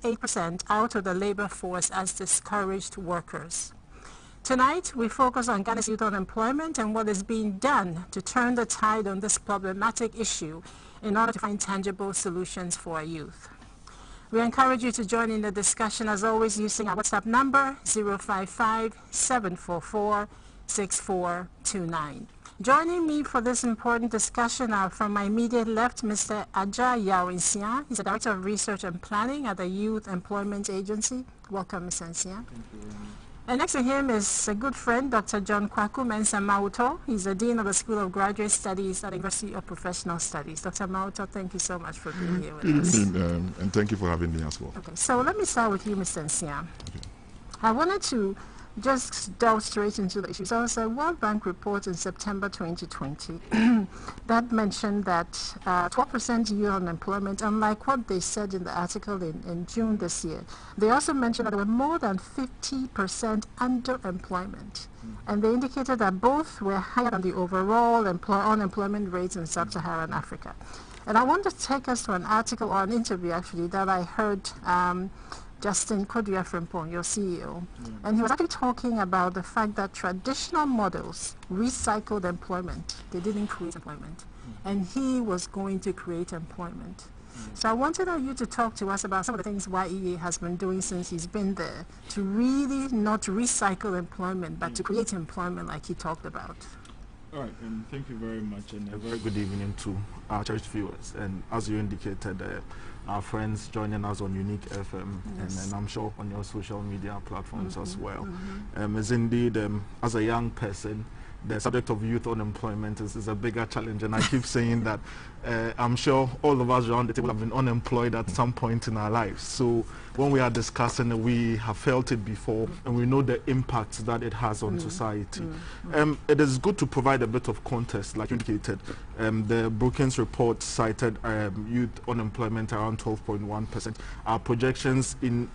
8% out of the labor force as discouraged workers. Tonight, we focus on Ghana's youth unemployment and what is being done to turn the tide on this problematic issue in order to find tangible solutions for our youth. We encourage you to join in the discussion, as always, using our WhatsApp number 055-744-6429. Joining me for this important discussion are from my immediate left, Mr. Aja Yaw-Nsia. He's the Director of Research and Planning at the Youth Employment Agency. Welcome, Mr. Nsia. Thank you very much. And next to him is a good friend, Dr. John Kwaku Mensah Mauto. He's the Dean of the School of Graduate Studies at the University of Professional Studies. Dr. Mauto, thank you so much for being here with us. And thank you for having me as well. Okay, so let me start with you, Mr. Nsia. Okay. I wanted to just delve straight into the issue. So it's a World Bank report in September 2020 that mentioned that 12% youth unemployment, unlike what they said in the article in June this year. They also mentioned that there were more than 50% underemployment. And they indicated that both were higher than the overall unemployment rates in sub-Saharan Africa. And I want to take us to an article or an interview, actually, that I heard Justin Kodua-Frimpong, your CEO, and he was actually talking about the fact that traditional models recycled employment. They didn't create employment. And he was going to create employment. So I wanted you to talk to us about some of the things YEA has been doing since he's been there to really not recycle employment, but to create employment like he talked about. All right, and thank you very much, and a very good evening to our cherished viewers. And as you indicated, our friends joining us on Unique FM, yes, and I'm sure on your social media platforms as well. Is indeed, as a young person, the subject of youth unemployment is a bigger challenge, and I keep saying that I'm sure all of us around the table have been unemployed at some point in our lives. So when we are discussing, we have felt it before, and we know the impact that it has on society. It is good to provide a bit of context, like you indicated. The Brookings report cited youth unemployment around 12.1%. Our projections in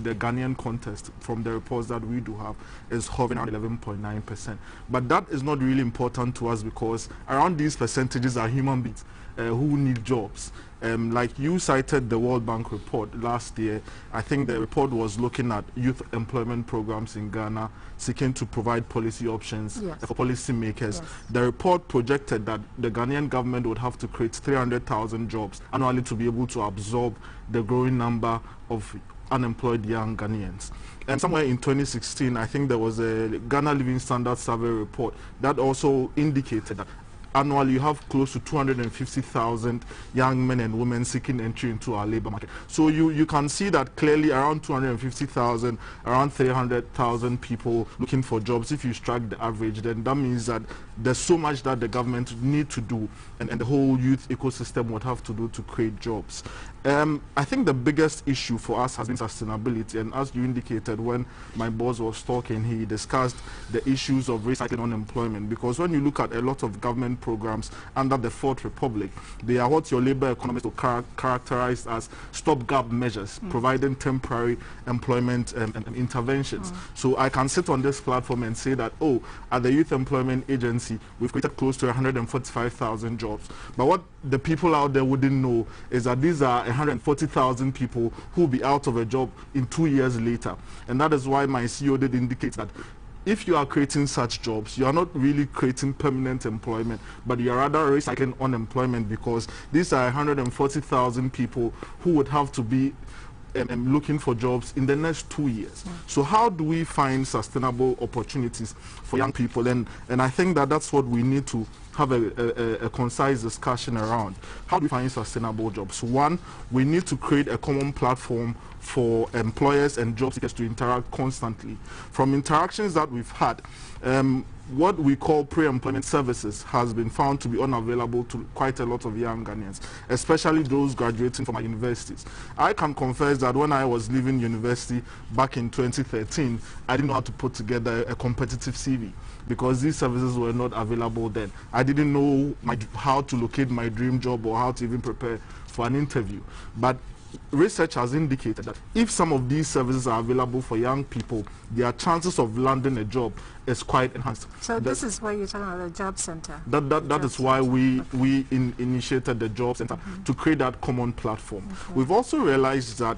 the Ghanaian context from the reports that we do have is hovering around 11.9%. But that is not really important to us because around these percentages are human beings who need jobs. Like you cited the World Bank report last year, I think the report was looking at youth employment programs in Ghana, seeking to provide policy options for policymakers. The report projected that the Ghanaian government would have to create 300,000 jobs annually to be able to absorb the growing number of unemployed young Ghanaians. And somewhere in 2016, I think there was a Ghana Living Standards Survey report that also indicated that annually you have close to 250,000 young men and women seeking entry into our labor market. So you can see that clearly around 250,000, around 300,000 people looking for jobs. If you strike the average, then that means that there's so much that the government need to do and the whole youth ecosystem would have to do to create jobs. I think the biggest issue for us has been sustainability, and as you indicated when my boss was talking, he discussed the issues of recycling unemployment, because when you look at a lot of government programs under the Fourth Republic, they are what your labor economists will characterize as stopgap measures, providing temporary employment interventions. So I can sit on this platform and say that, oh, at the Youth Employment Agency, we've created close to 145,000 jobs. But what the people out there wouldn't know is that these are 140,000 people who will be out of a job in 2 years later. And that is why my CEO did indicate that if you are creating such jobs, you are not really creating permanent employment, but you are rather recycling unemployment, because these are 140,000 people who would have to be looking for jobs in the next 2 years. So how do we find sustainable opportunities for young people? And I think that that's what we need to have a concise discussion around. How do we find sustainable jobs? One, we need to create a common platform for employers and job seekers to interact constantly. From interactions that we've had, what we call pre-employment services has been found to be unavailable to quite a lot of young Ghanaians, especially those graduating from our universities. I can confess that when I was leaving university back in 2013, I didn't know how to put together a competitive CV, because these services were not available then. I didn't know how to locate my dream job or how to even prepare for an interview. But research has indicated that if some of these services are available for young people, their chances of landing a job is quite enhanced. So this is why you're talking about the job center. That is why we initiated the job center, to create that common platform. We've also realized that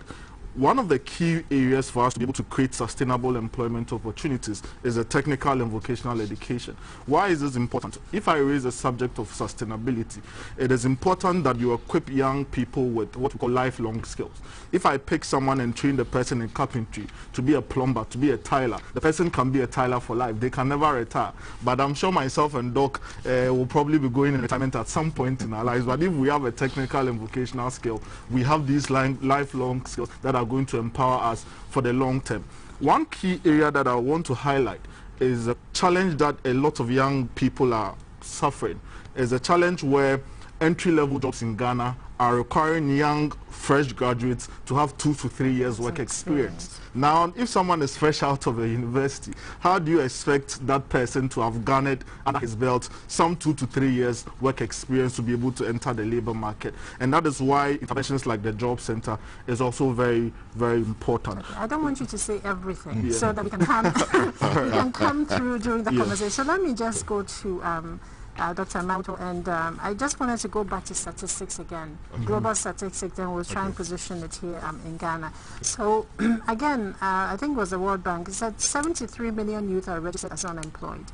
one of the key areas for us to be able to create sustainable employment opportunities is the technical and vocational education. Why is this important? If I raise the subject of sustainability, it is important that you equip young people with what we call lifelong skills. If I pick someone and train the person in carpentry to be a plumber, to be a tiler, the person can be a tiler for life. They can never retire. But I'm sure myself and Doc will probably be going in retirement at some point in our lives. But if we have a technical and vocational skill, we have these lifelong skills that are going to empower us for the long term. One key area that I want to highlight is a challenge that a lot of young people are suffering. Is a challenge where entry-level jobs in Ghana are requiring young, fresh graduates to have 2 to 3 years work experience. Now, if someone is fresh out of a university, how do you expect that person to have garnered under his belt some 2 to 3 years work experience to be able to enter the labor market? And that is why interventions like the Job Center is also very, very important. Okay. I don't want you to say everything so that we can come, we can come through during the conversation. So let me just go to Dr. Manto, and I just wanted to go back to statistics again, global statistics, and we'll try and position it here in Ghana. So again, I think it was the World Bank, it said 73 million youth are registered as unemployed.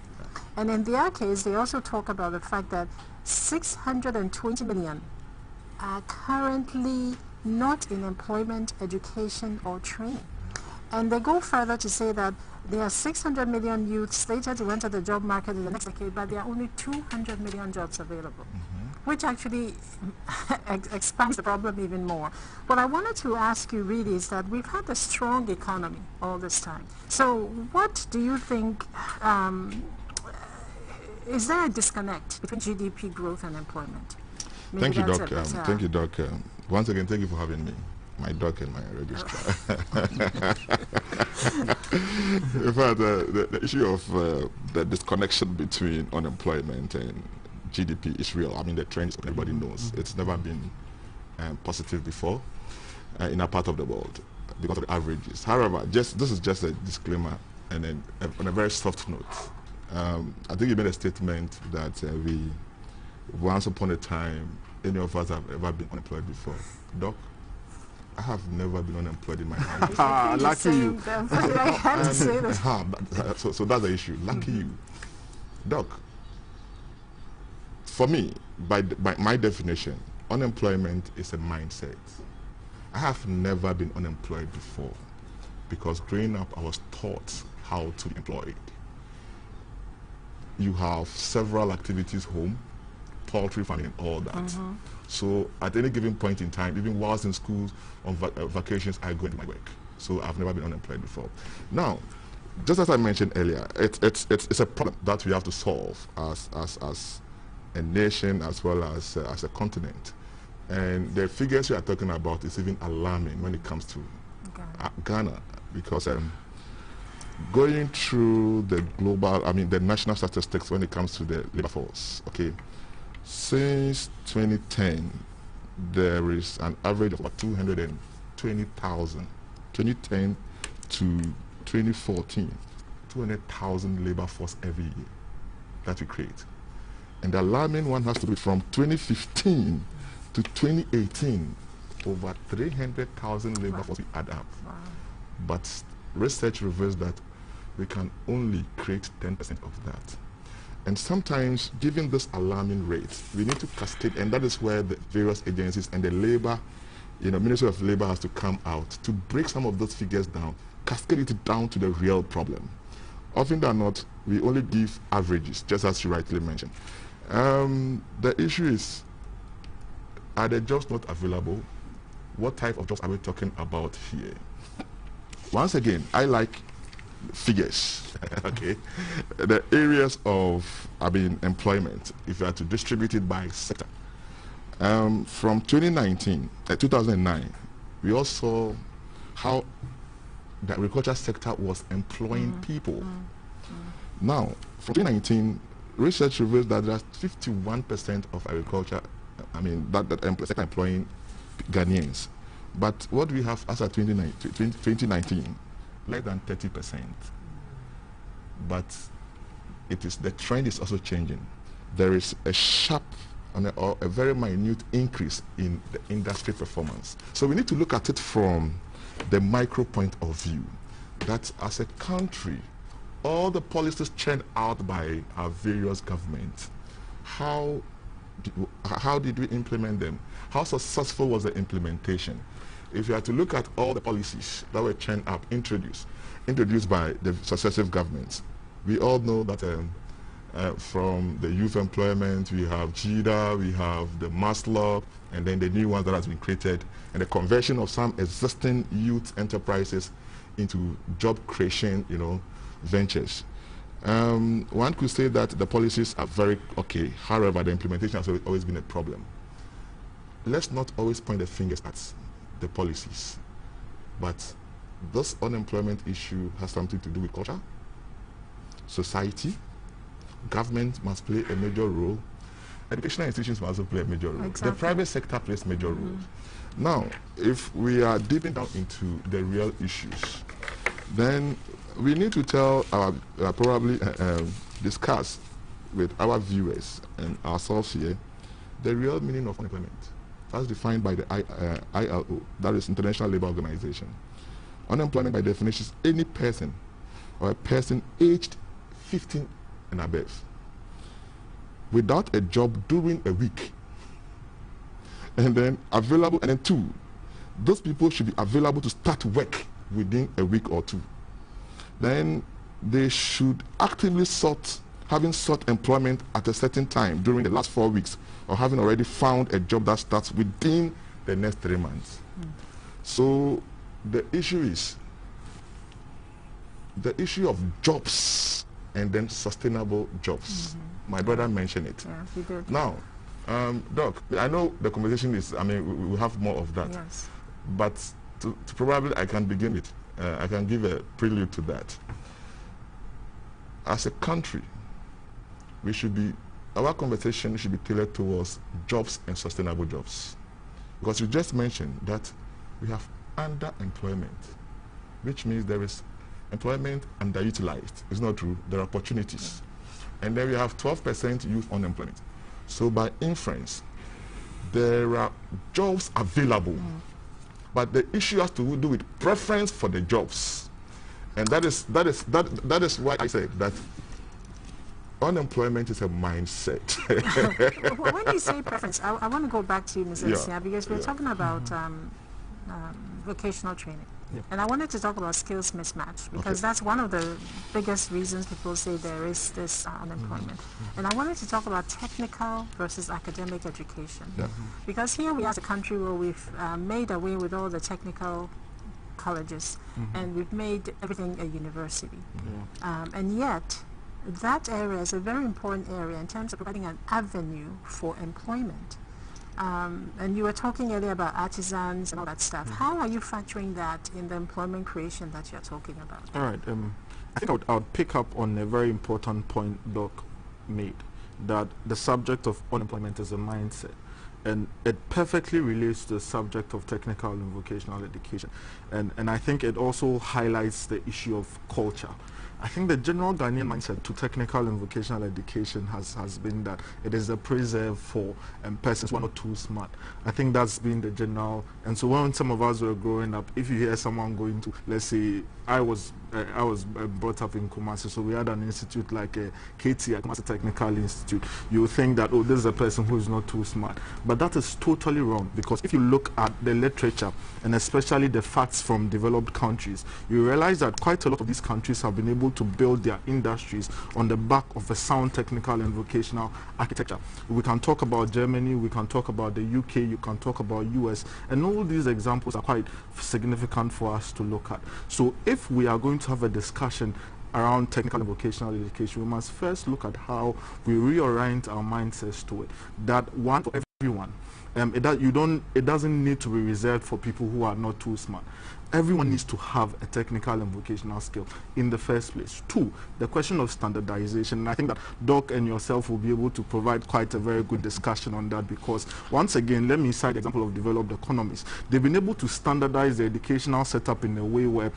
And in their case, they also talk about the fact that 620 million are currently not in employment, education, or training. And they go further to say that there are 600 million youth slated to enter the job market in the next decade, but there are only 200 million jobs available, which actually expands the problem even more. What I wanted to ask you really is that we've had a strong economy all this time. So what do you think, is there a disconnect between GDP growth and employment? Thank you, Doc. Thank you, Doc. Once again, thank you for having me. My doc and my registrar. In fact, the issue of the disconnection between unemployment and GDP is real. I mean, the trend is everybody knows. It's never been positive before in a part of the world because of the averages. However, this is just a disclaimer, and then on a very soft note. I think you made a statement that we, once upon a time, any of us have ever been unemployed before. Doc? I have never been unemployed in my life. Lucky you. So that's the issue. Lucky you. Doc, for me, by my definition, unemployment is a mindset. I have never been unemployed before because growing up, I was taught how to be employed. You have several activities home, poultry farming, and all that. So at any given point in time, even whilst in schools, on vacations, I go into my work. So I've never been unemployed before. Now, just as I mentioned earlier, it's a problem that we have to solve as a nation as well as a continent. And the figures we are talking about is even alarming when it comes to Ghana, because going through the global, the national statistics when it comes to the labor force, okay, since 2010, there is an average of about 220,000. 2010 to 2014, 200,000 labor force every year that we create. And the alarming one has to be from 2015 to 2018, over 300,000 labor force we add up. Wow. But research reveals that we can only create 10% of that. And sometimes, given this alarming rate, we need to cascade, and that is where the various agencies and the labor, Ministry of Labor has to come out to break some of those figures down, cascade it down to the real problem. Often than not, we only give averages, just as you rightly mentioned. The issue is, are the jobs not available? What type of jobs are we talking about here? Once again, I like figures. Okay, the areas of employment, if you are to distribute it by sector, from 2009, we all saw how the agriculture sector was employing people. Now, from 2019, research reveals that there's 51% of agriculture, that sector employing Ghanaians. But what we have as of 2019, less than 30%. But the trend is also changing. There is a sharp or a very minute increase in the industry performance. So we need to look at it from the micro point of view, that as a country, all the policies churned out by our various governments, how did we implement them? How successful was the implementation? If you are to look at all the policies that were churned up, introduced by the successive governments, we all know that from the youth employment, we have GIDA, we have the mass law, and then the new one that has been created, and the conversion of some existing youth enterprises into job creation, ventures. One could say that the policies are very okay. However, the implementation has always been a problem. Let's not always point the fingers at the policies, but this unemployment issue has something to do with culture, society. Government must play a major role. Educational institutions must also play a major role. Exactly. The private sector plays major roles. Now, if we are dipping down into the real issues, then we need to tell our, probably discuss with our viewers and ourselves here the real meaning of unemployment, as defined by the ILO, that is International Labour Organization. Unemployment by definition is any person or a person aged 15 and above without a job during a week, and then available, and then 2, those people should be available to start work within a week or 2. Then they should actively having sought employment at a certain time during the last 4 weeks, or having already found a job that starts within the next 3 months. So the issue is the issue of jobs, and then sustainable jobs. My brother mentioned it. Yeah, he did. Now, Doc, I know the conversation is, we will have more of that. Yes. But to probably I can begin with, I can give a prelude to that. As a country, our conversation should be tailored towards jobs and sustainable jobs. Because you just mentioned that we have underemployment, which means there is employment underutilized. It's not true. There are opportunities. And then we have 12% youth unemployment. So by inference, there are jobs available. But the issue has to do with preference for the jobs. And that is why I said that unemployment is a mindset. When you say preference, I want to go back to you, Ms. Esia, because we're talking about vocational training. And I wanted to talk about skills mismatch, because that's one of the biggest reasons people say there is this unemployment. And I wanted to talk about technical versus academic education. Because here we are as a country where we've made away with all the technical colleges, and we've made everything a university. And yet, that area is a very important area in terms of providing an avenue for employment. And you were talking earlier about artisans and all that stuff. How are you factoring that in the employment creation that you're talking about? All right. I think I would pick up on a very important point Doc made, that the subject of unemployment is a mindset. And it perfectly relates to the subject of technical and vocational education. And I think it also highlights the issue of culture. I think the general Ghanaian mindset to technical and vocational education has been that it is a preserve for persons who are not too smart. I think that's been the general. And so when some of us were growing up, if you hear someone going to, let's say, I was brought up in Kumasi, so we had an institute like KT, Kumasi Technical Institute. You would think that, oh, this is a person who is not too smart. But that is totally wrong, because if you look at the literature, and especially the facts from developed countries, you realize that quite a lot of these countries have been able to build their industries on the back of a sound technical and vocational architecture. We can talk about Germany, we can talk about the UK, you can talk about US, and all these examples are quite significant for us to look at. So if we are going to have a discussion around technical and vocational education, we must first look at how we reorient our mindsets to it. That one for everyone. It doesn't need to be reserved for people who are not too smart. Everyone needs to have a technical and vocational skill in the first place. 2, the question of standardization. And I think that Doc and yourself will be able to provide quite a very good discussion on that, because once again, let me cite the example of developed economies. They've been able to standardize the educational setup in a way where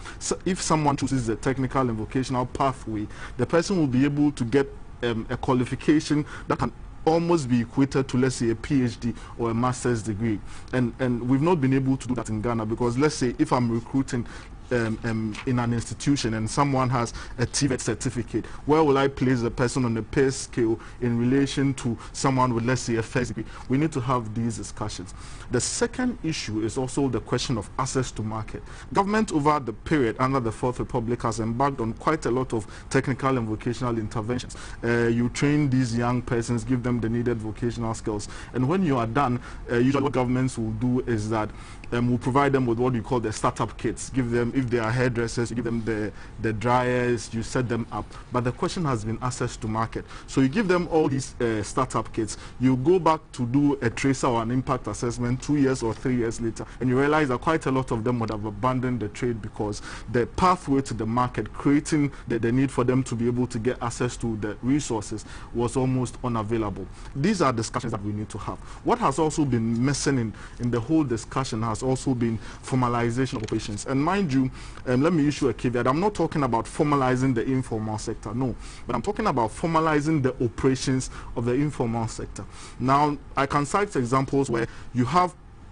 if someone chooses the technical and vocational pathway, the person will be able to get a qualification that can almost be equated to, let's say, a PhD or a master's degree. And we've not been able to do that in Ghana, because let's say if I'm recruiting in an institution and someone has a TVET certificate, where will I place the person on the pay scale in relation to someone with, let's say, a first degree? We need to have these discussions. The second issue is also the question of access to market. Government over the period under the Fourth Republic has embarked on quite a lot of technical and vocational interventions. You train these young persons, give them the needed vocational skills, and when you are done, usually what governments will do is that we'll provide them with what we call the startup kits. Give them, if they are hairdressers, you give them the dryers, you set them up. But the question has been access to market. So you give them all these startup kits, you go back to do a tracer or an impact assessment 2 years or 3 years later, and you realize that quite a lot of them would have abandoned the trade because the pathway to the market, creating the need for them to be able to get access to the resources, was almost unavailable. These are discussions that we need to have. What has also been missing in the whole discussion has also been formalization of operations. And mind you, let me issue a caveat. I'm not talking about formalizing the informal sector, no, but I'm talking about formalizing the operations of the informal sector. Now, I can cite examples where you have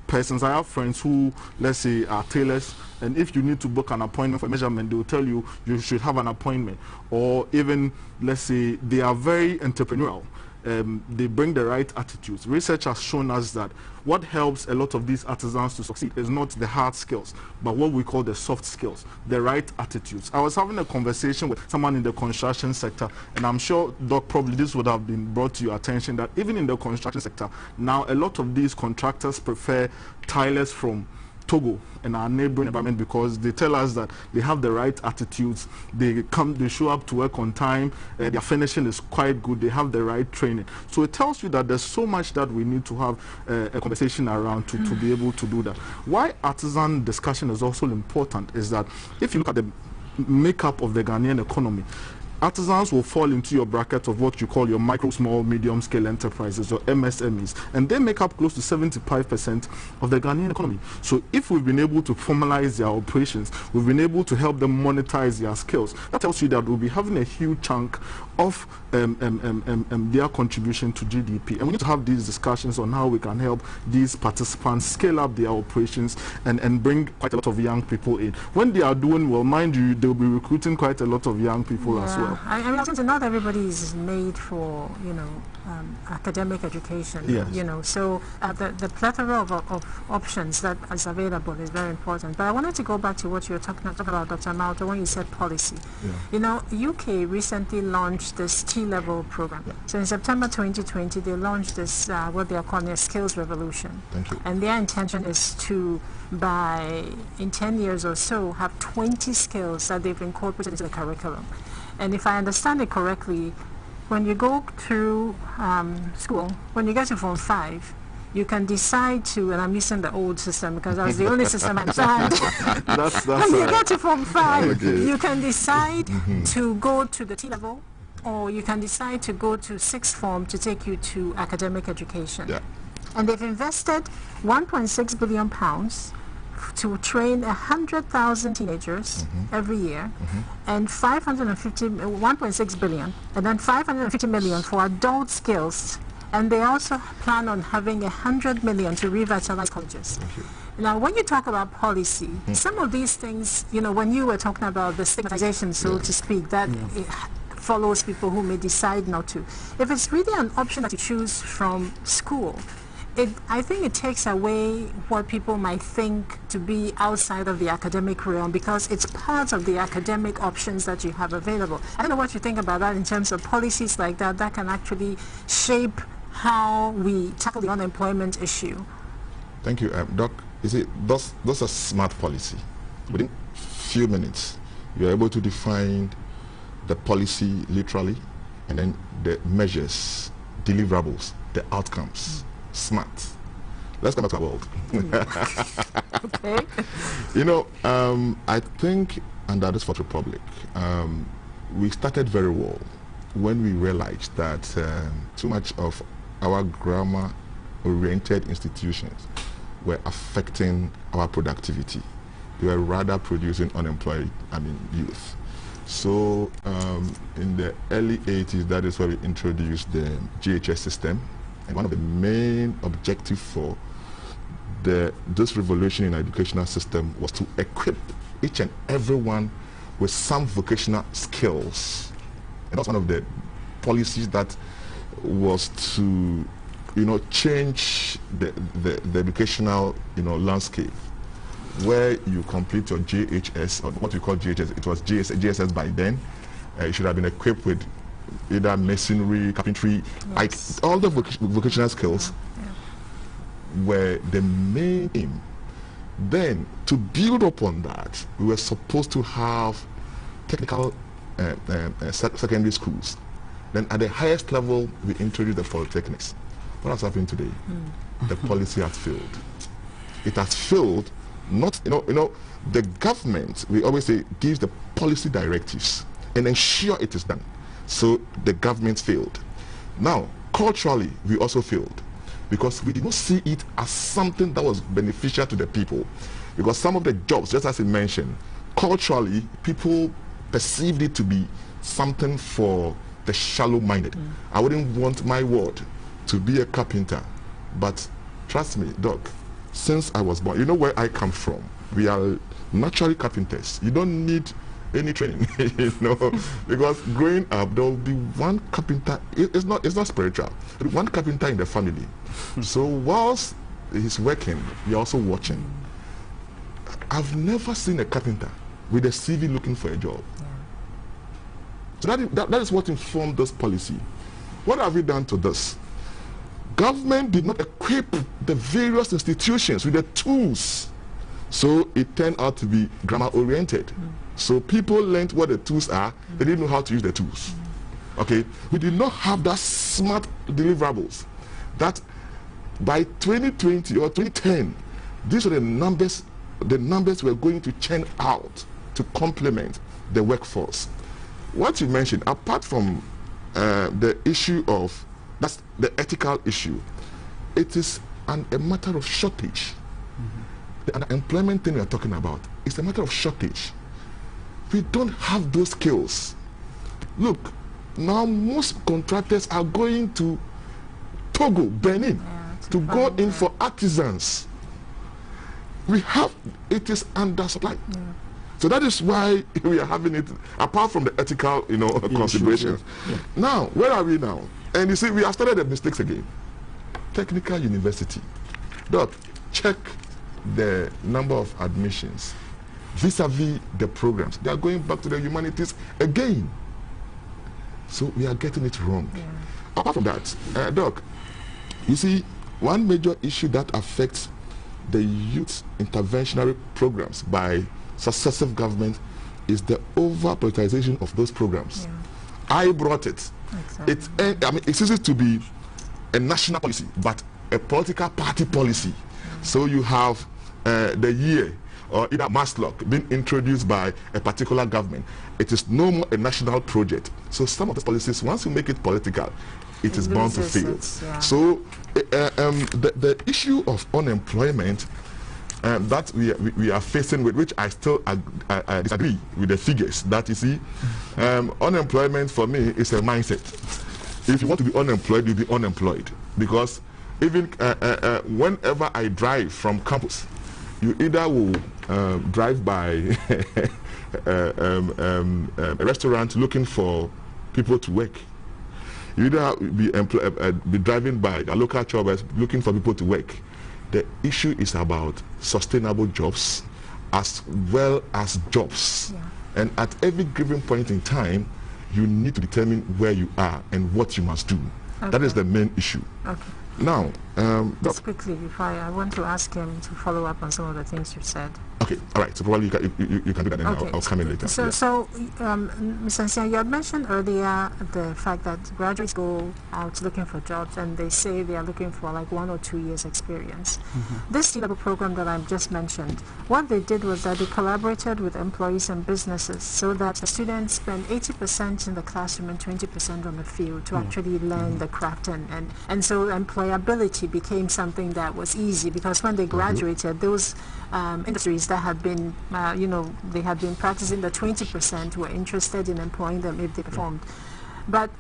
persons, I have friends who, let's say, are tailors, and if you need to book an appointment for measurement, they will tell you you should have an appointment. Or even, let's say, they are very entrepreneurial. They bring the right attitudes. Research has shown us that what helps a lot of these artisans to succeed is not the hard skills, but what we call the soft skills, the right attitudes. I was having a conversation with someone in the construction sector, and I'm sure, Doc, probably this would have been brought to your attention that even in the construction sector, now a lot of these contractors prefer tilers from Togo and our neighboring environment because they tell us that they have the right attitudes, they show up to work on time, their finishing is quite good, they have the right training. So it tells you that there's so much that we need to have a conversation around to be able to do that. Why artisan discussion is also important is that if you look at the makeup of the Ghanaian economy, artisans will fall into your bracket of what you call your micro, small, medium scale enterprises, or MSMEs, and they make up close to 75% of the Ghanaian economy. So if we've been able to formalize their operations, we've been able to help them monetize their skills, that tells you that we'll be having a huge chunk of their contribution to GDP. And we need to have these discussions on how we can help these participants scale up their operations and bring quite a lot of young people in. When they are doing well, mind you, they'll be recruiting quite a lot of young people as well. I mean, I think not everybody is made for, academic education. Yes. So the plethora of options that is available is very important. But I wanted to go back to what you were talking about, Dr. Malto, when you said policy. Yeah. UK recently launched this T-level program. Yeah. So in September 2020, they launched this, what they are calling a skills revolution. Thank you. And their intention is to, in 10 years or so, have 20 skills that they've incorporated into the curriculum. And if I understand it correctly, when you go through school, when you get to Form 5, you can decide to, and I'm using the old system because that was the only system I understand. When you get to Form 5, you can decide to go to the T-level, or you can decide to go to sixth form to take you to academic education. Yeah. And they've invested £1.6 billion to train 100,000 teenagers every year, and 1.6 billion, and then 550 million for adult skills. And they also plan on having 100 million to revitalize colleges. Now, when you talk about policy, some of these things, when you were talking about the stigmatization, so to speak, that it follows people who may decide not to. If it's really an option that you choose from school, I think it takes away what people might think to be outside of the academic realm, because it's part of the academic options that you have available. I don't know what you think about that in terms of policies like that can actually shape how we tackle the unemployment issue. Thank you, Doc. You see, that's a smart policy. Within few minutes, you're able to define the policy literally, and then the measures, deliverables, the outcomes. Smart. Let's come back to our world. Okay. I think under this Fourth Republic, we started very well when we realized that too much of our grammar-oriented institutions were affecting our productivity. They were rather producing unemployed, youth. So in the early 80s, that is where we introduced the GHS system. And one of the main objectives for this revolution in our educational system was to equip each and everyone with some vocational skills. And that's one of the policies that was to, change the educational, landscape, where you complete your JHS, or what we call JHS. It was GSS by then. You should have been equipped with either masonry, carpentry, like all the vocational skills were the main aim. Then, to build upon that, we were supposed to have technical secondary schools. Then, at the highest level, we introduced the polytechnics. What has happened today? The policy has failed. It has failed. Not, the government, we always say, gives the policy directives and ensure it is done. So the government failed. Now, culturally, we also failed, because we did not see it as something that was beneficial to the people. Because some of the jobs, just as he mentioned, culturally, people perceived it to be something for the shallow-minded. I wouldn't want my ward to be a carpenter, but trust me, Doc, since I was born, you know where I come from, we are naturally carpenters. You don't need any training, because growing up, there will be one carpenter. It's not spiritual. One carpenter in the family. So whilst he's working, you're also watching. I've never seen a carpenter with a CV looking for a job. So that is what informed this policy. What have we done to this? Government did not equip the various institutions with the tools. So it turned out to be grammar-oriented. So people learned what the tools are, they didn't know how to use the tools. Okay, we did not have that smart deliverables that by 2020 or 2010, these were the numbers were going to churn out to complement the workforce. What you mentioned, apart from the issue of, that's the ethical issue, it is a matter of shortage. The unemployment thing we are talking about is a matter of shortage. We don't have those skills. Look, now most contractors are going to Togo, Benin, to go in for artisans. It is under supply. So that is why we are having it, apart from the ethical, considerations. Now, where are we now? And you see, we have started the mistakes again. Technical university. Doc, check the number of admissions vis-a-vis the programs. They are going back to the humanities again. So we are getting it wrong. Apart from that, Doc, you see, one major issue that affects the youth interventionary programs by successive government is the over-politicization of those programs. I brought it. Exactly. It ceases to be a national policy, but a political party policy. So you have the year or either Maslock being introduced by a particular government. It is no more a national project. So some of the policies, once you make it political, it is bound to fail. So the issue of unemployment that we are facing with, which I still disagree with the figures, that you see, unemployment for me is a mindset. If you want to be unemployed, you'll be unemployed. Because even whenever I drive from campus, you either will drive by a restaurant looking for people to work. You either be driving by a local job looking for people to work. The issue is about sustainable jobs as well as jobs. And at every given point in time, you need to determine where you are and what you must do. That is the main issue. Now, just quickly, before I want to ask him to follow up on some of the things you said. Okay, all right. So probably you can do that, and I'll come in later. So, Ms. Ansia, you had mentioned earlier the fact that graduates go out looking for jobs, and they say they are looking for like 1 or 2 years experience. This C-level program that I've just mentioned, what they did was that they collaborated with employees and businesses so that the students spend 80% in the classroom and 20% on the field to actually learn the craft, and so employability opportunity became something that was easy, because when they graduated, those industries that had been, they had been practicing the 20% were interested in employing them if they performed. But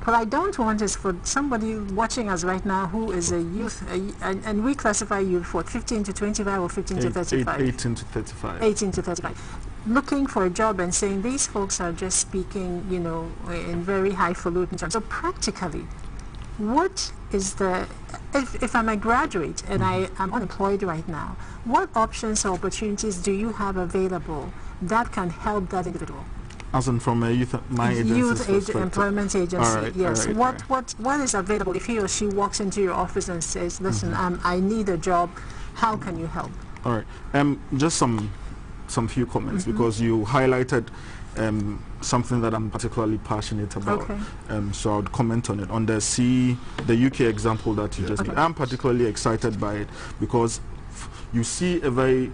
what I don't want is for somebody watching us right now who is a youth, and we classify youth for 15 to 25 or 15 to 35? 18 to 35. 18 to 35. Looking for a job and saying these folks are just speaking, in very highfalutin terms. So practically, what is if I'm a graduate and I am unemployed right now, what options or opportunities do you have available that can help that individual? As in from a youth employment agency, right, yes. Right, what is available if he or she walks into your office and says, listen, I need a job, how can you help? All right. Just some few comments, because you highlighted something that I'm particularly passionate about. Okay. So I would comment on it. On the UK example that you just made, I'm particularly excited by it because you see a very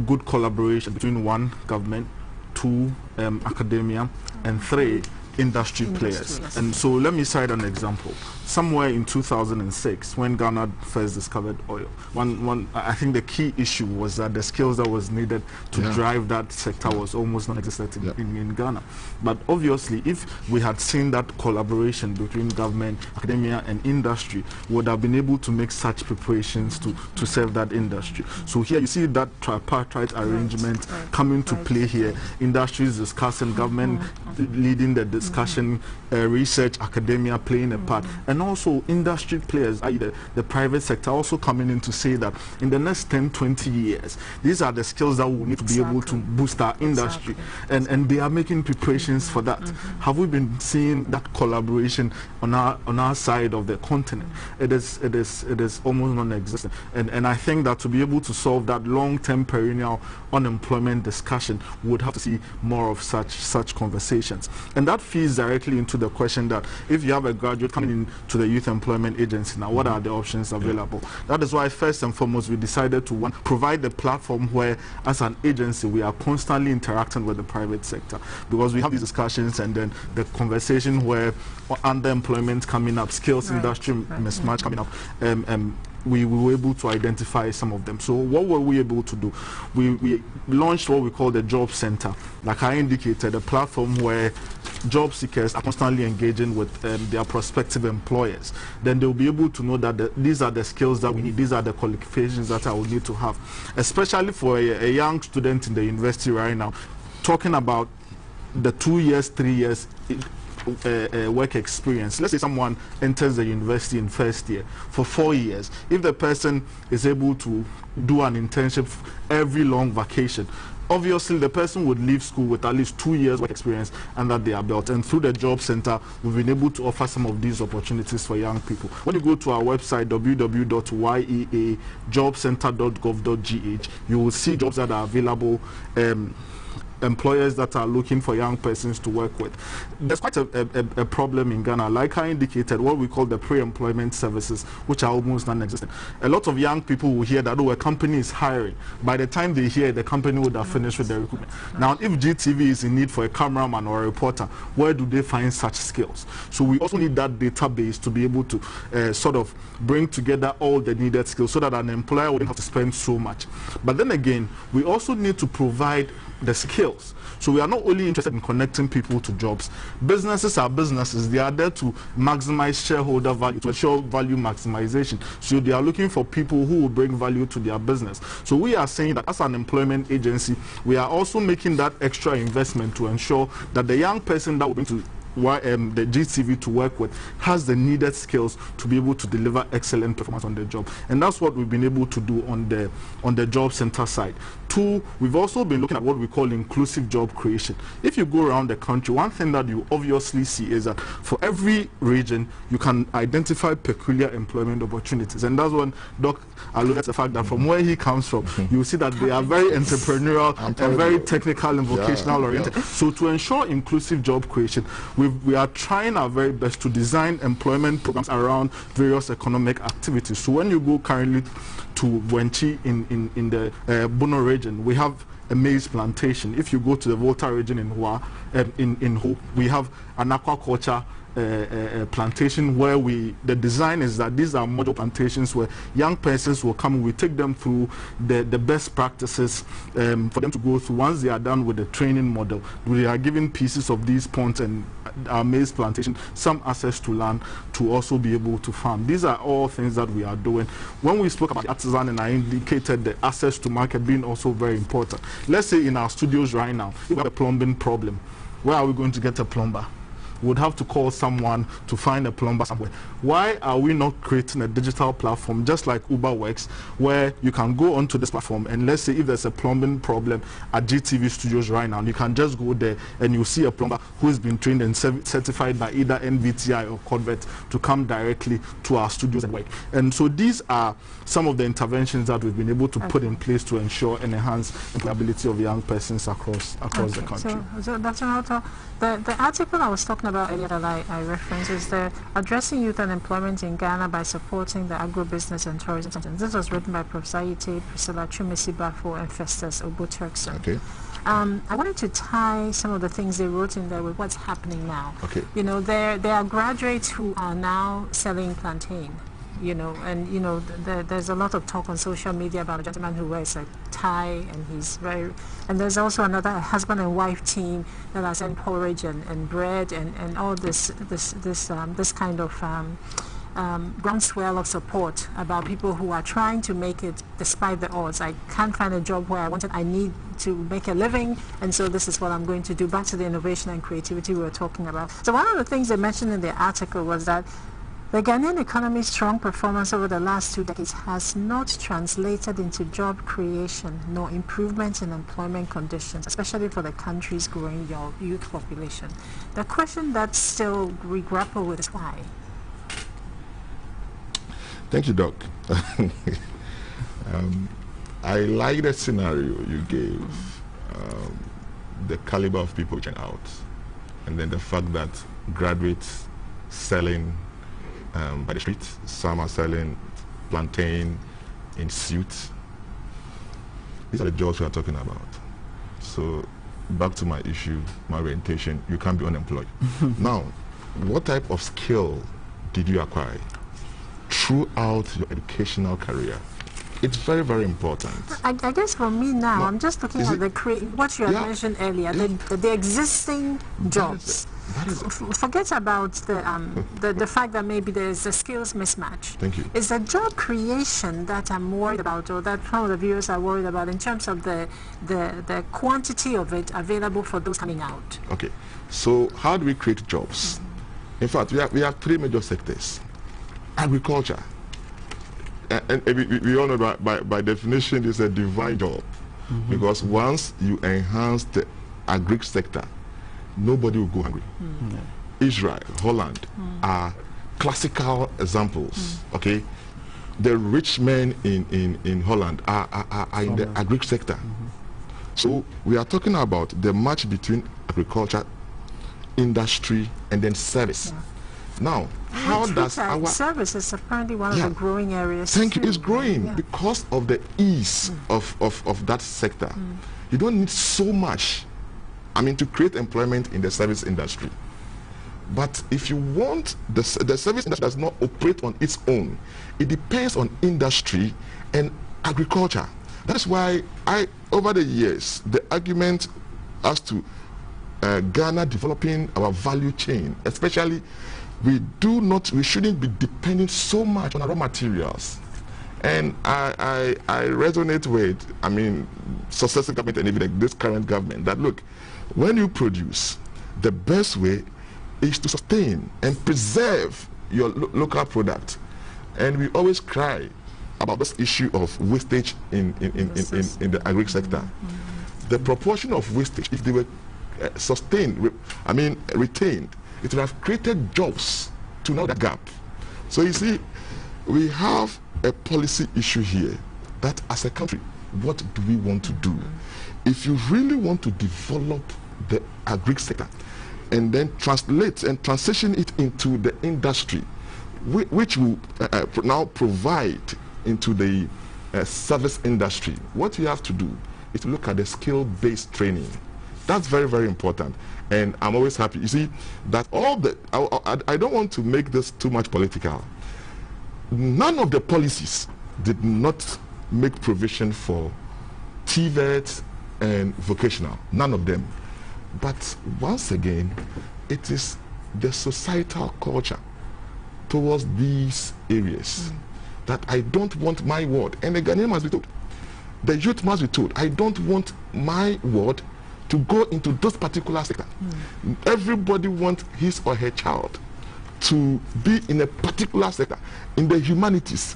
good collaboration between one, government, two, academia, and three, industry players. Yes. And so let me cite an example. Somewhere in 2006, when Ghana first discovered oil, I think the key issue was that the skills that was needed to drive that sector was almost non-existent in Ghana. But obviously, if we had seen that collaboration between government, academia, and industry, we would have been able to make such preparations to serve that industry. So here you see that tripartite arrangement coming to play here. Industries discussing, government leading the discussion, research, academia playing a part, and also industry players, i.e. the private sector, also coming in to say that in the next 10, 20 years, these are the skills that we need to be able to boost our industry, and they are making preparations for that. Have we been seeing that collaboration on our side of the continent? It is almost non-existent, and I think that to be able to solve that long-term perennial unemployment discussion, we would have to see more of such conversations. And that feeds directly into the question that if you have a graduate coming into the Youth Employment Agency now, what are the options available? That is why first and foremost we decided to provide the platform where as an agency we are constantly interacting with the private sector, because we have these discussions and then the conversation where underemployment coming up, skills industry mismatch coming up, we were able to identify some of them. So what were we able to do? We launched what we call the Job Center. Like I indicated, a platform where job seekers are constantly engaging with their prospective employers. Then they'll be able to know that these are the skills that we need, these are the qualifications that I will need to have. Especially for a young student in the university right now, talking about the 2 years, 3 years, work experience. Let's say someone enters the university in first year for 4 years. If the person is able to do an internship every long vacation, obviously the person would leave school with at least 2 years work experience under their belt. And through the Job Center, we've been able to offer some of these opportunities for young people. When you go to our website, www.yeajobcenter.gov.gh, you will see jobs that are available, employers that are looking for young persons to work with. There's quite a problem in Ghana, like I indicated, what we call the pre-employment services, which are almost non-existent. A lot of young people will hear that, oh, a company is hiring. By the time they hear, the company would have finished with the recruitment. Now, if GTV is in need for a cameraman or a reporter, where do they find such skills? So we also need that database to be able to sort of bring together all the needed skills so that an employer wouldn't have to spend so much. But then again, we also need to provide the skills. So we are not only interested in connecting people to jobs. Businesses are businesses. They are there to maximize shareholder value, to ensure value maximization. So they are looking for people who will bring value to their business. So we are saying that as an employment agency, we are also making that extra investment to ensure that the young person that will bring to the GTV to work with has the needed skills to be able to deliver excellent performance on the job. And that's what we've been able to do on the Job Center side. Two, we've also been looking at what we call inclusive job creation. If you go around the country, one thing that you obviously see is that for every region, you can identify peculiar employment opportunities. And that's when Doc alluded to the fact that from where he comes from, you see that they are very entrepreneurial and very technical and vocational oriented. So to ensure inclusive job creation, we are trying our very best to design employment programs around various economic activities. So when you go currently to Wenchi in the Bono region, we have a maize plantation. If you go to the Volta region in Hua, in Ho, we have an aquaculture plantation where the design is that these are model plantations where young persons will come. We take them through the best practices for them to go through. Once they are done with the training model, we are given pieces of these ponds and our maize plantation some access to land to also be able to farm. These are all things that we are doing. When we spoke about the artisan, and I indicated the access to market being also very important. Let's say in our studios right now, if we have a plumbing problem, where are we going to get a plumber? Would have to call someone to find a plumber somewhere. Why are we not creating a digital platform just like Uber works, where you can go onto this platform and let's say if there's a plumbing problem at GTV studios right now, you can just go there and you see a plumber who has been trained and certified by either NVTI or Convert to come directly to our studios and work. And so these are some of the interventions that we've been able to put in place to ensure and enhance employability of young persons across the country. So Dr. Nauta, the article I was talking about earlier that I referenced is the Addressing Youth Unemployment in Ghana by Supporting the Agribusiness and Tourism Center. This was written by Professor Ite, Priscilla Chumesi Bafo, and Festus Oboturkson. Okay. I wanted to tie some of the things they wrote in there with what's happening now. Okay. You know, there are graduates who are now selling plantain. You know, and you know, there's a lot of talk on social media about a gentleman who wears a tie, and he's very. And there's also another husband and wife team that are selling porridge and bread and all this kind of groundswell of support about people who are trying to make it despite the odds. I can't find a job where I need to make a living, and so this is what I'm going to do. Back to the innovation and creativity we were talking about. So one of the things they mentioned in the article was that the Ghanaian economy's strong performance over the last 2 decades has not translated into job creation nor improvement in employment conditions, especially for the country's growing youth population. The question that still we grapple with is why. Thank you, Doc. I like the scenario you gave, the caliber of people reaching out, and then the fact that graduates selling by the street, some are selling plantain in suits. These are the jobs we are talking about. So back to my issue, my orientation, you can't be unemployed. Now, what type of skill did you acquire throughout your educational career? It's very, very important. I guess for me now, I'm just looking at what you had mentioned earlier, the existing jobs. Forget about the fact that maybe there's a skills mismatch. Thank you. It's the job creation that I'm worried about, or that some of the viewers are worried about, in terms of the quantity of it available for those coming out. Okay. So how do we create jobs? In fact, we have 3 major sectors. Agriculture. And we all know by definition it's a divine job, because once you enhance the agri sector, nobody will go hungry. Israel, Holland are classical examples. Okay, the rich men in Holland are in the agri sector. So we are talking about the match between agriculture, industry, and then service. Now, how does our service is apparently one of the growing areas? Thank you. It's growing because of the ease of that sector. You don't need so much, to create employment in the service industry. But if you want the service industry does not operate on its own. It depends on industry and agriculture. That's why over the years, the argument as to Ghana developing our value chain, especially we shouldn't be depending so much on our raw materials. And I resonate with, successive government and even like this current government, that look, when you produce, the best way is to sustain and preserve your local product. And we always cry about this issue of wastage in the agri sector. The proportion of wastage, if they were retained, it would have created jobs to narrow that gap. So you see, we have a policy issue here that as a country, what do we want to do? If you really want to develop the agri sector and then translate and transition it into the industry, which will now provide into the service industry, what you have to do is to look at the skill-based training That's very, very important. And I'm always happy. You see, that all the, I don't want to make this too much political. None of the policies did not make provision for TVET and vocational. None of them. But once again, it is the societal culture towards these areas that I don't want my ward, and the Ghanaian must be told, the youth must be told, I don't want my ward to go into this particular sector. Everybody wants his or her child to be in a particular sector, in the humanities,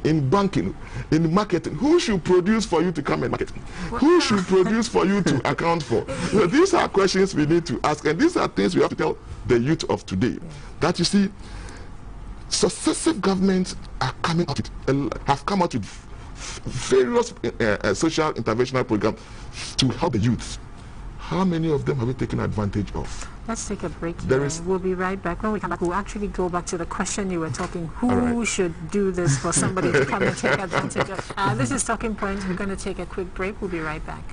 in banking, in marketing. Who should produce for you to come and market? Who should produce for you to account for? These are questions we need to ask, and these are things we have to tell the youth of today. That you see, successive governments are coming out with, have come out with various social interventional programs to help the youth. How many of them have we taken advantage of? Let's take a break here. We'll be right back. When we come back, we'll actually go back to the question you were talking. Who should do this for somebody to come and take advantage of? This is Talking Points. We're going to take a quick break. We'll be right back.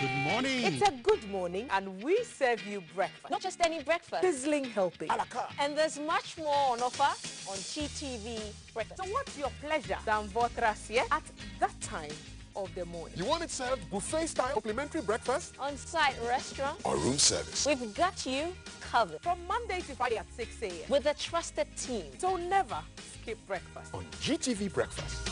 Good morning. It's a good morning, and we serve you breakfast. Not just any breakfast. Sizzling helping. And there's much more on offer on GTV breakfast. So what's your pleasure than Votras, yeah? At that time of the morning. You want it served buffet-style complimentary breakfast? On-site restaurant. Or room service? We've got you covered. From Monday to Friday at 6 a.m. With a trusted team. So never skip breakfast. On GTV Breakfast.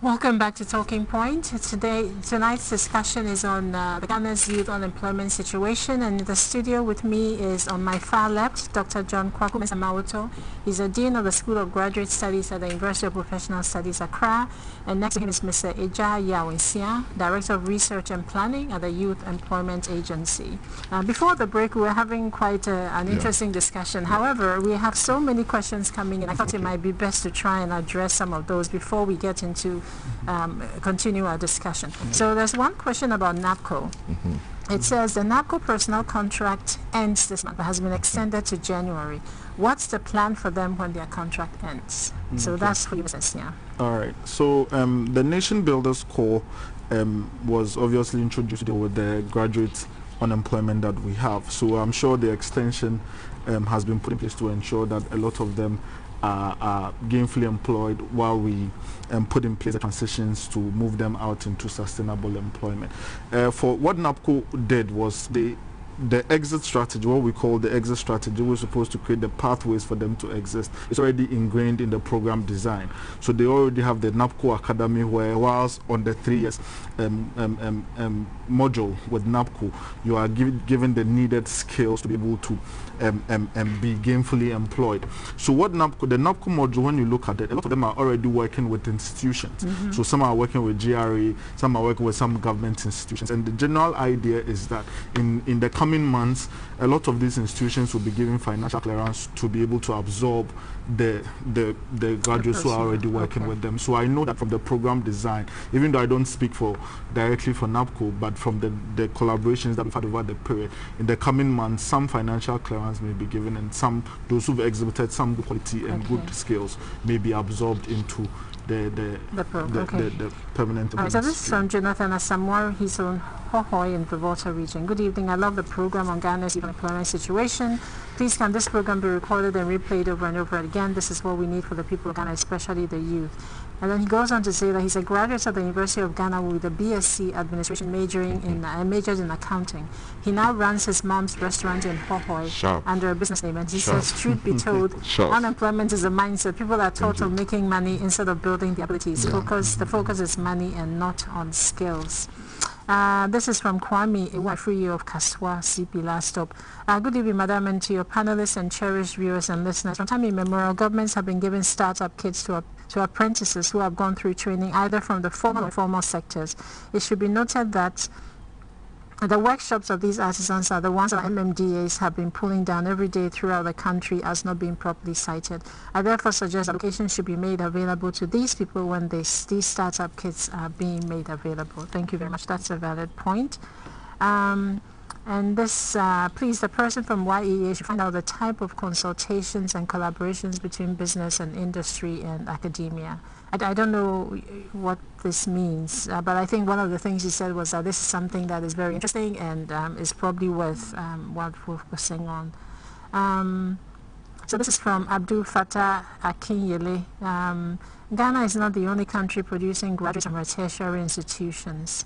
Welcome back to Talking Point. Tonight's discussion is on the Ghana's youth unemployment situation, and in the studio with me is, on my far left, Dr. John Kwaku Mensah-Mawuto. He's a Dean of the School of Graduate Studies at the University of Professional Studies, Accra, and next to him is Mr. Eja Yawinsia, Director of Research and Planning at the Youth Employment Agency. Before the break, we were having quite an interesting discussion. However, we have so many questions coming in. I thought it might be best to try and address some of those before we get into continue our discussion. So there's one question about NAPCO. It says the NAPCO personnel contract ends this month, but has been extended to January. What's the plan for them when their contract ends? So that's for you, Mr. All right. So the Nation Builders Corps was obviously introduced to deal with the graduate unemployment that we have. So I'm sure the extension has been put in place to ensure that a lot of them are gainfully employed while we put in place the transitions to move them out into sustainable employment. For what NAPCO did was the exit strategy, what we call the exit strategy, was supposed to create the pathways for them to exist. It's already ingrained in the program design. So they already have the NAPCO Academy, where whilst on the 3 years module with NAPCO, you are given the needed skills to be able to be gainfully employed. So what the NAPCO module, when you look at it, a lot of them are already working with institutions. So some are working with GRA, some are working with some government institutions. And the general idea is that in the coming months, a lot of these institutions will be given financial clearance to be able to absorb the graduates who are already working with them. So I know that from the program design, even though I don't speak directly for NAPCO, but from the collaborations that we've had over the period, in the coming months, some financial clearance may be given, and those who've exhibited some good quality and good skills may be absorbed into the permanent. So this is from Jonathan Asamoah. He's on Hohoi in the Volta region. Good evening. I love the program on Ghana's employment situation. Please can this program be recorded and replayed over and over again? This is what we need for the people of Ghana, especially the youth. And then he goes on to say that he's a graduate of the University of Ghana with a BSc Administration majored in accounting. He now runs his mom's restaurant in Hohoi under a business name. And he says, truth be told, unemployment is a mindset. People are taught of making money instead of building their abilities. The focus is money and not on skills. This is from Kwame Iwafriyo of Kaswa, CP Last Stop. Good evening, Madam, and to your panelists and cherished viewers and listeners. From time immemorial, governments have been giving startup kits to apprentices who have gone through training either from the formal or informal sectors. It should be noted that the workshops of these artisans are the ones that MMDAs have been pulling down every day throughout the country as not being properly cited. I therefore suggest applications should be made available to these people when these startup kits are being made available. Thank you very much. That's a valid point. And this, please, the person from YEA should find out the type of consultations and collaborations between business and industry and academia. I don't know what this means, but I think one of the things he said was that this is something that is very interesting and is probably worth what we're focusing on. So this is from Abdul Fattah Akinyele. Ghana is not the only country producing graduates from our tertiary institutions.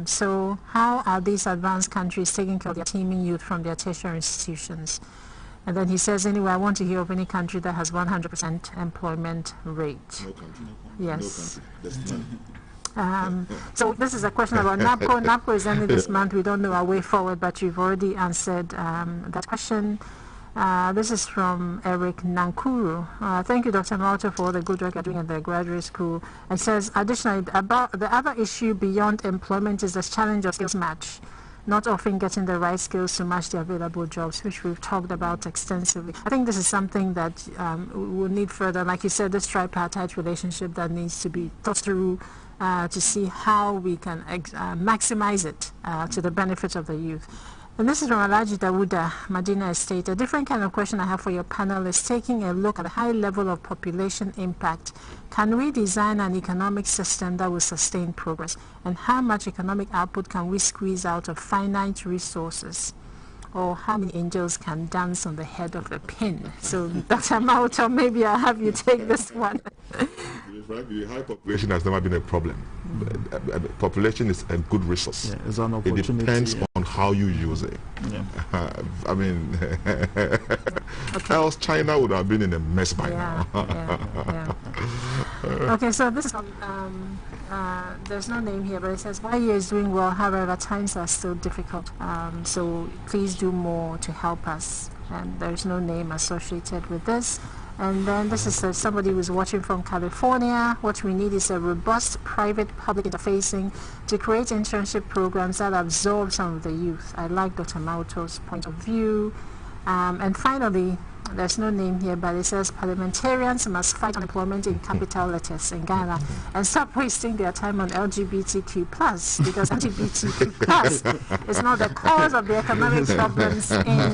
So how are these advanced countries taking care of their teeming youth from their tertiary institutions? And then he says, anyway, I want to hear of any country that has 100% employment rate. No country. Yes. No country. So this is a question about NAPCO. NAPCO is ending this month. We don't know our way forward, but you've already answered that question. This is from Eric Nankuru. Thank you, Dr. Malta, for all the good work you're doing at the graduate school. It says, additionally, about the other issue beyond employment is the challenge of skills match, not often getting the right skills to match the available jobs, which we've talked about extensively. I think this is something that we'll need further, like you said, this tripartite relationship that needs to be thought through to see how we can maximize it to the benefit of the youth. And this is from Alhaji Dawuda, Madina Estate. A different kind of question I have for your panel is taking a look at the high level of population impact. Can we design an economic system that will sustain progress? And how much economic output can we squeeze out of finite resources? Or how many angels can dance on the head of a pin? So, Dr. Mauto, maybe I'll have you take this one. The high population has never been a problem. Population is a good resource. Yeah, it's an opportunity. It depends on how you use it. Yeah. I mean, else China would have been in a mess by now. Okay, so this is there's no name here, but it says YE is doing well. However, times are still difficult. So please do more to help us. And there's no name associated with this. And then this is somebody who's watching from California. What we need is a robust private-public interfacing to create internship programs that absorb some of the youth. I like Dr. Mauto's point of view. And finally, there's no name here, but it says parliamentarians must fight unemployment in capital letters in Ghana and stop wasting their time on LGBTQ+, because LGBTQ+ is not the cause of the economic problems in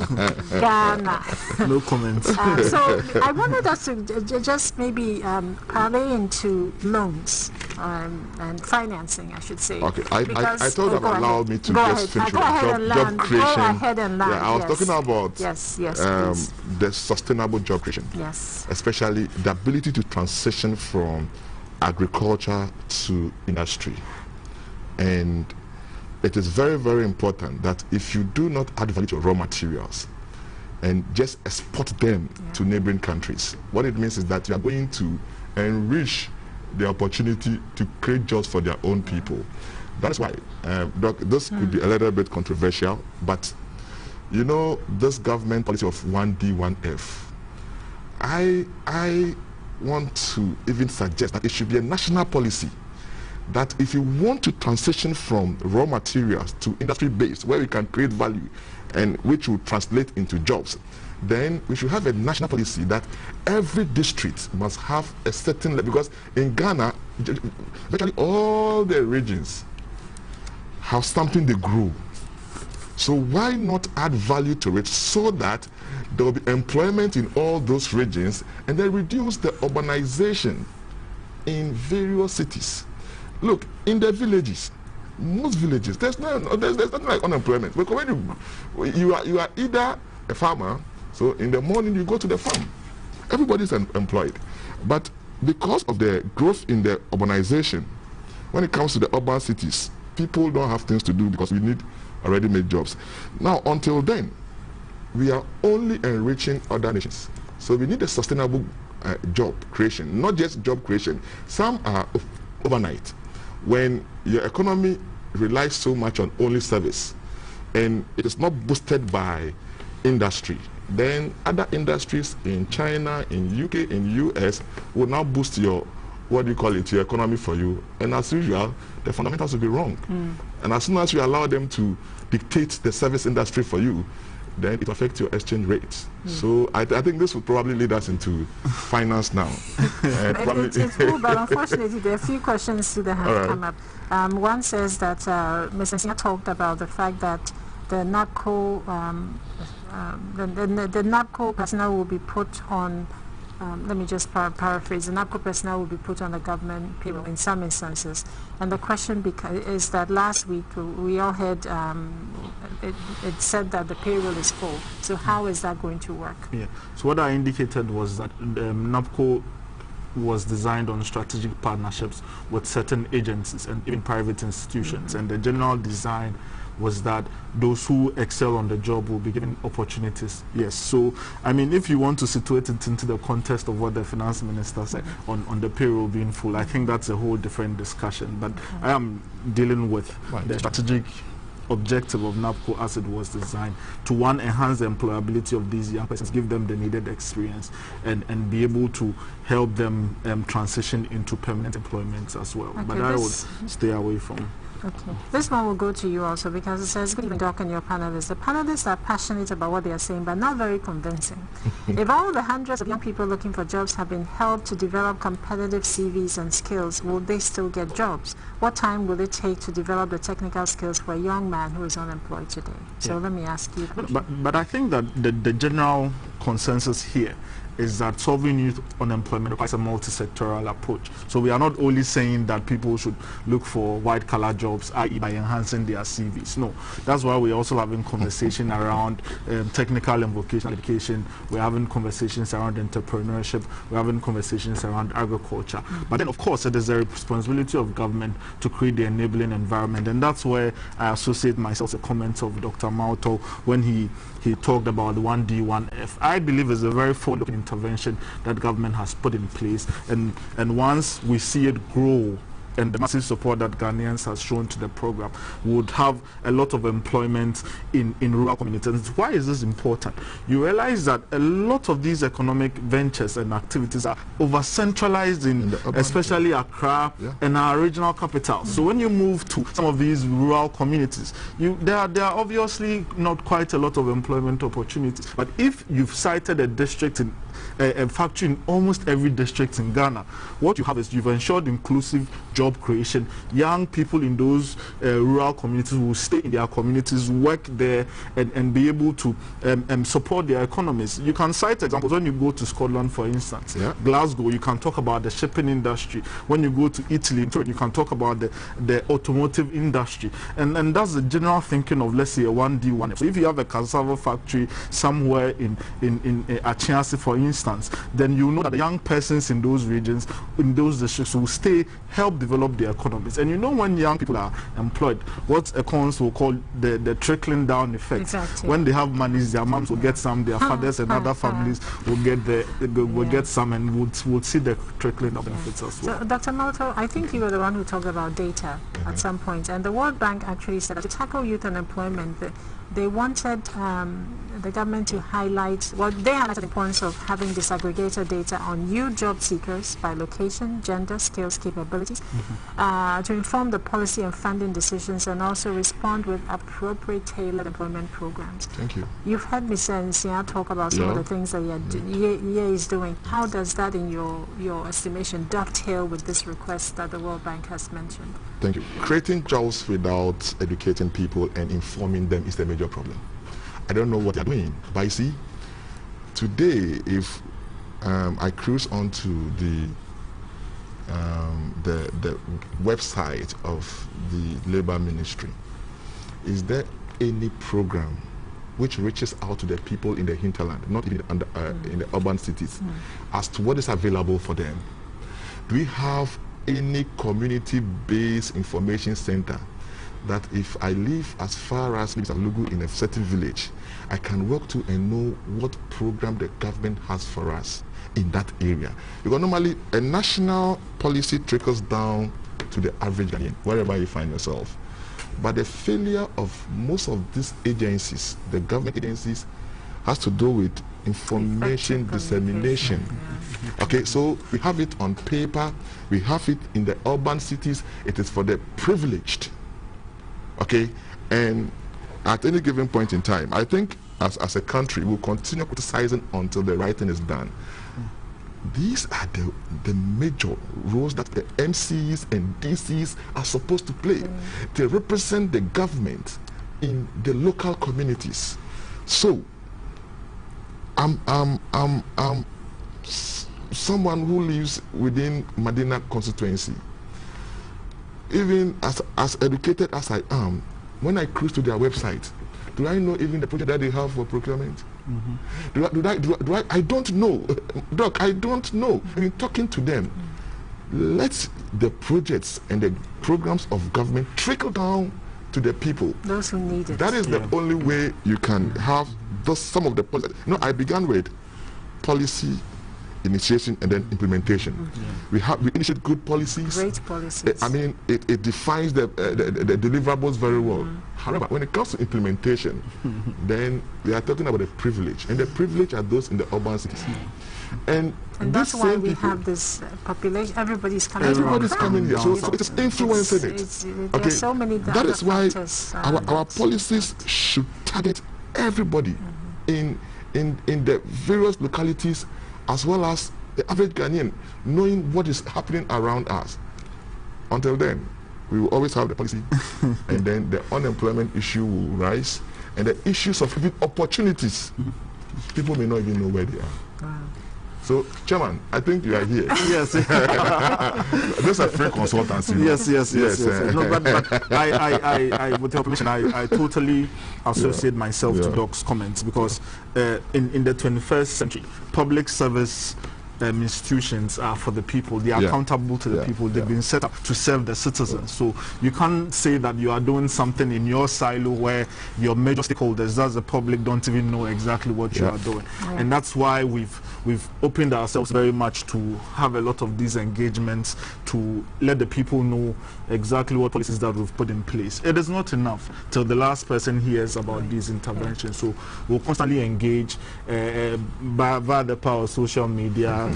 Ghana. No comments. So I wanted us to just maybe parlay into loans and financing, I should say. Okay, I thought that allowed me to just finish with job creation. Go ahead and land. Yeah, I was talking about the sustainable job creation. Yes. Especially the ability to transition from agriculture to industry. And it is very, very important that if you do not add value to raw materials and just export them to neighboring countries, what it means is that you are going to enrich the opportunity to create jobs for their own people. That's why this could be a little bit controversial, but you know, this government policy of 1D, 1F, I want to even suggest that it should be a national policy that if you want to transition from raw materials to industry-based, where we can create value and which will translate into jobs, then we should have a national policy that every district must have a certain level, because in Ghana, virtually all the regions have something they grow. So why not add value to it so that there will be employment in all those regions and then reduce the urbanization in various cities? Look, in the villages, most villages, there's nothing like unemployment. Because when you are either a farmer, so in the morning you go to the farm. Everybody's employed. But because of the growth in the urbanization, when it comes to the urban cities, people don't have things to do because we need already made jobs. Now, until then, we are only enriching other nations. So we need a sustainable job creation, not just job creation. Some are overnight. When your economy relies so much on only service and it is not boosted by industry, then other industries in China, in UK, in US will now boost your, what do you call it, your economy for you. And as usual, the fundamentals will be wrong. And as soon as you allow them to dictate the service industry for you, then it affects your exchange rates. So I think this will probably lead us into finance now. It's cool, but unfortunately there are a few questions that have come up. One says that Mr. Sia talked about the fact that the NAPCO, the NAPCO personnel will be put on, let me just paraphrase, the NAPCO personnel will be put on the government payroll in some instances. And the question is that last week we all heard it said that the payroll is full. So how is that going to work? Yeah. So what I indicated was that NAPCO was designed on strategic partnerships with certain agencies and even private institutions. And the general design was that those who excel on the job will be given opportunities. Yes, so I mean, if you want to situate it into the context of what the finance minister said on the payroll being full, I think that's a whole different discussion. But I am dealing with the strategic objective of NAPCO as it was designed to, one, enhance the employability of these young persons, give them the needed experience, and be able to help them transition into permanent employment as well. Okay, but I would stay away from. Okay. This one will go to you also, because it says, good evening, Doc, and your panelists. The panelists are passionate about what they are saying, but not very convincing. If all the hundreds of young people looking for jobs have been helped to develop competitive CVs and skills, will they still get jobs? What time will it take to develop the technical skills for a young man who is unemployed today? So let me ask you. But I think that the general consensus here is that solving youth unemployment requires a multi-sectoral approach. So we are not only saying that people should look for white-collar jobs, i.e. by enhancing their CVs. No, that's why we're also having conversation around technical and vocational education. We're having conversations around entrepreneurship. We're having conversations around agriculture. But then, of course, it is the responsibility of government to create the enabling environment. And that's where I associate myself with the comments of Dr. Mauto when he talked about the 1D, 1F. I believe is a very forward-looking intervention that government has put in place, and once we see it grow and the massive support that Ghanaians has shown to the program, would have a lot of employment in rural communities. Why is this important? You realize that a lot of these economic ventures and activities are over-centralized in especially Accra and our regional capital. So when you move to some of these rural communities, there are obviously not quite a lot of employment opportunities. But if you've cited a district in a factory in almost every district in Ghana, what you have is you've ensured inclusive job creation. Young people in those rural communities will stay in their communities, work there, and be able to support their economies. You can cite examples. When you go to Scotland, for instance, Glasgow, you can talk about the shipping industry. When you go to Italy, you can talk about the automotive industry. And that's the general thinking of, let's say, a 1D, 1F. So if you have a cassava factory somewhere in Achiasi, for instance, then you know that the young persons in those regions, in those districts, will stay, help develop their economies. And you know, when young people are employed, what economists will call the trickling down effect. Exactly. When they have money, their moms will get some, their fathers and other families will get some, and we'll see the trickling down benefits as well. So, Dr. Malto, I think you were the one who talked about data at some point, and the World Bank actually said that to tackle youth unemployment, they wanted the government to highlight, well, they highlighted the importance of having disaggregated data on youth job seekers by location, gender, skills, capabilities, to inform the policy and funding decisions, and also respond with appropriate tailored employment programs. Thank you. You've heard me talk about some of the things that EA is doing. How does that, in your estimation, dovetail with this request that the World Bank has mentioned? Thank you. Creating jobs without educating people and informing them is the major problem. I don't know what they're doing, but you see, today, if I cruise onto the website of the Labour Ministry, is there any program which reaches out to the people in the hinterland, not even in the urban cities, as to what is available for them? Do we have any community-based information center that if I live as far as Lugu in a certain village, I can work to and know what program the government has for us in that area? Because normally a national policy trickles down to the average Ghanaian, wherever you find yourself. But the failure of most of these agencies, the government agencies, has to do with information dissemination. Okay, so we have it on paper, we have it in the urban cities, it is for the privileged. Okay, and at any given point in time, I think as a country, we'll continue criticizing until the right thing is done. These are the major roles that the MCs and DCs are supposed to play. They represent the government in the local communities. So, I'm someone who lives within Medina constituency. Even as educated as I am, when I cruise to their website, do I know even the project that they have for procurement? I don't know. Doc, I don't know. In talking to them, let the projects and the programs of government trickle down to the people. Those who need it. That is the only way you can have some of the policies. I began with policy initiation and then implementation. We initiate good policies. Great policies. I mean, it defines the deliverables very well. However, when it comes to implementation, then we are talking about the privilege, and the privilege are those in the urban cities. And that's why we have this population. Everybody's coming here. So it is influencing it. Okay. So many that is why our policies should target everybody in the various localities, as well as the average Ghanaian, knowing what is happening around us. Until then, we will always have the policy, and then the unemployment issue will rise, and the issues of opportunities, people may not even know where they are. Wow. So, Chairman, I think you are here. Yes. This is a free consultancy. Yes. No, but I, with your permission, I totally associate myself to Doc's comments, because in the 21st century, public service institutions are for the people. They are accountable to the people. They've been set up to serve the citizens. So you can't say that you are doing something in your silo where your major stakeholders, that's the public, don't even know exactly what you are doing. And that's why we've opened ourselves very much to have a lot of these engagements to let the people know exactly what policies that we've put in place. It is not enough till the last person hears about these interventions. So we'll constantly engage via the power of social media,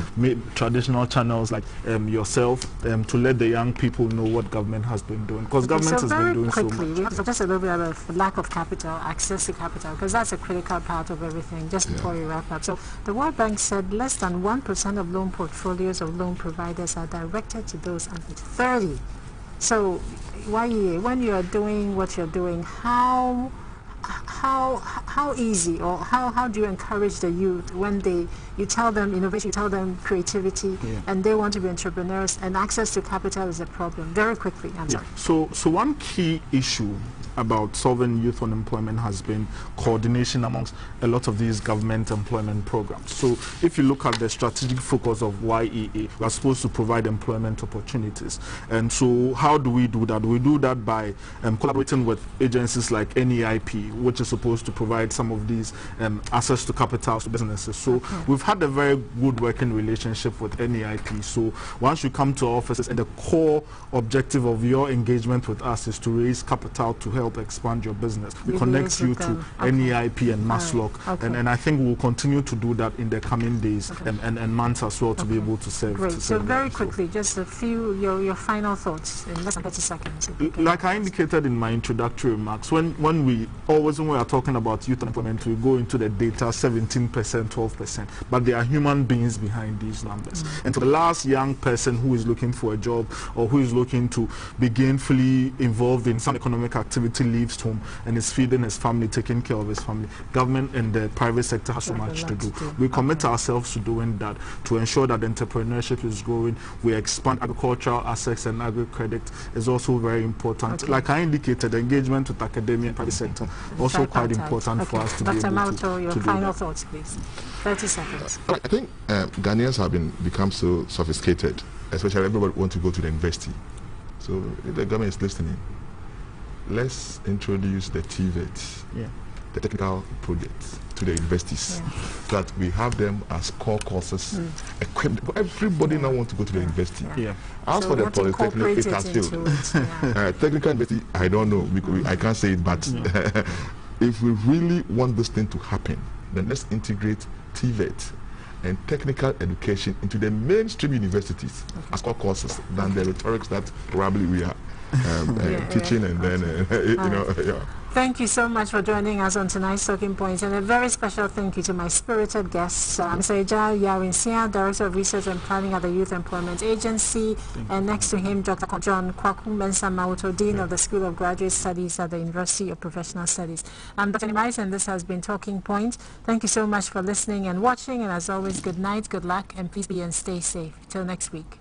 traditional channels like yourself, to let the young people know what government has been doing, because government has been doing so much. Just a little bit of lack of capital, access to capital, because that's a critical part of everything, just before we wrap up. So the World Bank said less than 1% of loan portfolios of loan providers are directed to those under 30. So when you are doing what you're doing, how easy, or how do you encourage the youth when you tell them innovation, you tell them creativity, and they want to be entrepreneurs, and access to capital is a problem? Very quickly, answer. So one key issue about solving youth unemployment has been coordination amongst a lot of these government employment programs. So if you look at the strategic focus of YEA, we are supposed to provide employment opportunities. And so how do we do that? We do that by collaborating with agencies like NEIP, which is supposed to provide some of these access to capital to businesses. So we've had a very good working relationship with NEIP. So once you come to our offices, and the core objective of your engagement with us is to raise capital to help expand your business. We connect you to NEIP and Maslock, and I think we'll continue to do that in the coming days and months as well, to be able to serve. Great. So very quickly, just a few your final thoughts in less than 30 seconds. Like I indicated in my introductory remarks, when we are talking about youth employment, we go into the data, 17%, 12%, but there are human beings behind these numbers. And for the last young person who is looking for a job, or who is looking to be gainfully involved in some economic activity, leaves home and is feeding his family, taking care of his family, government and the private sector has so much to do. We commit ourselves to doing that, to ensure that entrepreneurship is growing. We expand agricultural assets, and agri-credit is also very important. Like I indicated, engagement with academia and private sector also quite important for us to be able Dr. Mauto, your to final thoughts, please. 30 seconds. I think Ghanaians have become so sophisticated, especially everybody wants to go to the university. So if the government is listening, let's introduce the TVET, the technical projects, to the universities, so that we have them as core courses equipped. Everybody now wants to go to the university. As for the polytechnic, it has failed. Technical university, I don't know, I can't say it, but if we really want this thing to happen, then let's integrate TVET and technical education into the mainstream universities as core courses, than the rhetorics that probably we are teaching, and then Thank you so much for joining us on tonight's Talking Points, and a very special thank you to my spirited guests, Mr. Ejao Yawinsia, Director of Research and Planning at the Youth Employment Agency, and next to him, Dr. John Kwaku Mensah Mauto, Dean of the School of Graduate Studies at the University of Professional Studies. I'm Dr. Nimais, and this has been Talking Points. Thank you so much for listening and watching, and as always, good night, good luck, and please be and stay safe. Till next week.